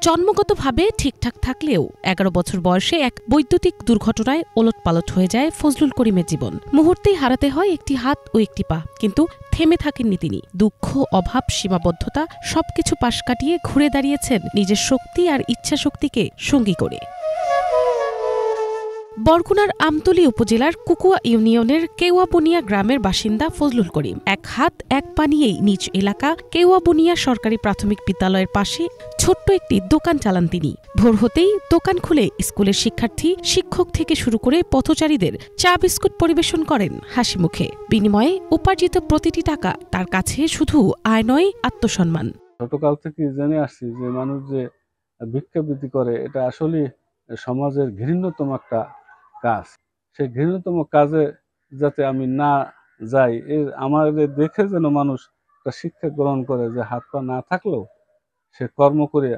জন্মগতভাবে ঠিকঠাক থাকলেও ১১ বছর বয়সে এক বৈদ্যুতিক দুর্ঘটনায় ওলটপালট হয়ে যায় ফজলুল করিমের জীবন। মুহূর্তেই হারাতে হয় একটি হাত ও একটি পা, কিন্তু থেমে থাকেননি তিনি। দুঃখ, অভাব, সীমাবদ্ধতা সবকিছু পাশ কাটিয়ে ঘুরে দাঁড়িয়েছেন নিজের শক্তি আর ইচ্ছাশক্তিকে সঙ্গী করে। বরগুনার আমতলী উপজেলার কুকুয়া ইউনিয়নের কেওয়াবুনিয়া গ্রামের বাসিন্দা ফজলুল করিম এক হাত এক পা নিয়েই নিজ এলাকা কেওয়াবুনিয়া সরকারি প্রাথমিক বিদ্যালয়ের পাশে ছোট্ট একটি দোকান চালান তিনি। ভোর হতেই দোকান খুলে স্কুলের শিক্ষার্থী, শিক্ষক থেকে শুরু করে পথচারীদের চা বিস্কুট পরিবেশন করেন হাসি মুখে। বিনিময়ে উপার্জিত প্রতিটি টাকা তার কাছে শুধু আয় নয়, আত্মসম্মান। ছোটকাল থেকে জেনে আসছি যে মানুষ যে ভিক্ষাবৃত্তি করে এটা আসলে সমাজের ঘৃণ্যতম একটা কাজ। সেই ঘৃণ্যতম কাজে যাতে আমি না যাই, আমাদের দেখে যেন মানুষ একটা শিক্ষা গ্রহণ করে যে হাত পা না থাকলেও সে কর্ম করে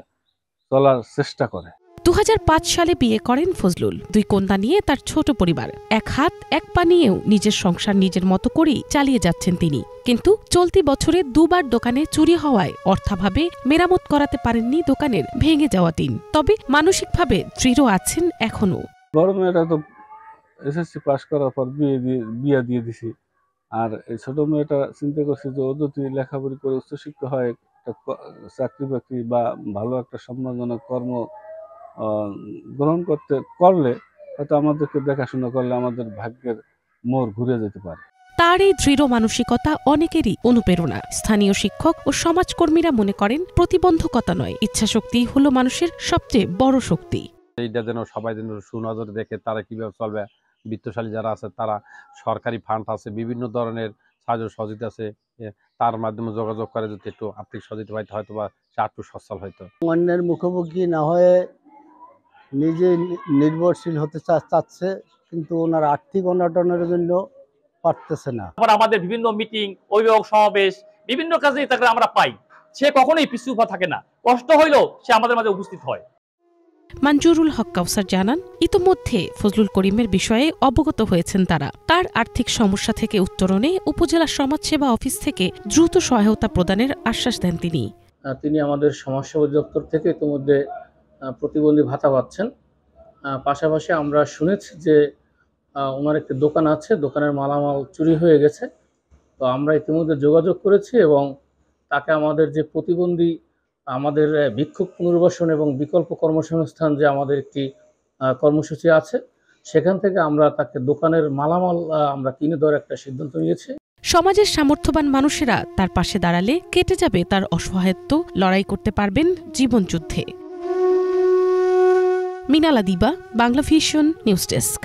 চলার চেষ্টা করে। ২০০৫ সালে বিয়ে করেন ফজলুল। ২ কন্যা নিয়ে তার ছোট পরিবার। এক হাত এক পা নিয়েও নিজের সংসার নিজের মতো করেই চালিয়ে যাচ্ছেন তিনি। কিন্তু চলতি বছরে ২বার দোকানে চুরি হওয়ায় অর্থাভাবে মেরামত করাতে পারেননি দোকানের ভেঙে যাওয়া টিন। তবে মানসিকভাবে দৃঢ় আছেন এখনো। বড় মেয়েটা তো এসএসসি পাশ করার পর বিয়ে দিয়ে দিছি। আর এই ছোট মেয়েটা চিন্তা করছি যে ও যদি লেখাপড়ি করে উচ্চশিক্ষিত হয়, একটা চাকরি বাকরি বা ভালো একটা সম্মানজনক কর্ম গ্রহণ করলে হয়তো আমাদেরকে দেখাশোনা করলে আমাদের ভাগ্যের মোড় ঘুরে যেতে পারে। তার এই দৃঢ় মানসিকতা অনেকেরই অনুপ্রেরণা। স্থানীয় শিক্ষক ও সমাজকর্মীরা মনে করেন প্রতিবন্ধকতা নয়, ইচ্ছাশক্তি হলো মানুষের সবচেয়ে বড় শক্তি। এইটা যেন সবাই যেন সুনজরে দেখে তারা কিভাবে চলবে। বিত্তশালী যারা আছে তারা সরকারি ফান্ড আছে, বিভিন্ন ধরনের সাহায্য সহযোগিতা আছে, তার মাধ্যমে যোগাযোগ করে যদি একটু আর্থিক সহযোগিতা পাইতে হয়তো বা সে একটু সচ্ছল হয়তো। অন্যের মুখোমুখি না হয়ে নিজে নির্ভরশীল হতে চাচ্ছে, কিন্তু ওনার আর্থিক অনটনের জন্য পারতেছে না। আমাদের বিভিন্ন মিটিং, অভিভাবক সমাবেশ, বিভিন্ন কাজে তাকে আমরা পাই। সে কখনোই পিছু পা থাকে না, কষ্ট হইলেও সে আমাদের মাঝে উপস্থিত হয়। মঞ্জুরুল হক কাউসার জানান, ইতোমধ্যে ফজলুল করিমের বিষয়ে অবগত হয়েছেন তারা। তার আর্থিক সমস্যা থেকে উত্তরণে উপজেলা সমাজসেবা অফিস থেকে দ্রুত সহায়তা প্রদানের আশ্বাস দেন তিনি। তিনি আমাদের সমাজসেবা দপ্তর থেকে ইতিমধ্যে প্রতিবন্ধী ভাতা পাচ্ছেন। পাশাপাশি আমরা শুনেছি যে ওনার একটি দোকান আছে, দোকানের মালামাল চুরি হয়ে গেছে। তো আমরা ইতিমধ্যে যোগাযোগ করেছি এবং তাকে আমাদের যে প্রতিবন্ধী আমাদের ভিক্ষুক পুনর্বাসন এবং বিকল্প কর্মসংস্থান যে আমাদের একটি কর্মসূচি আছে, সেখান থেকে আমরা তাকে দোকানের মালামাল আমরা কিনে দেওয়ার একটা সিদ্ধান্ত নিয়েছি। সমাজের সামর্থ্যবান মানুষেরা তার পাশে দাঁড়ালে কেটে যাবে তার অসহায়ত্ব, লড়াই করতে পারবেন জীবনযুদ্ধে। মিনালা দিবা, বাংলা ভিশন নিউজ ডেস্ক।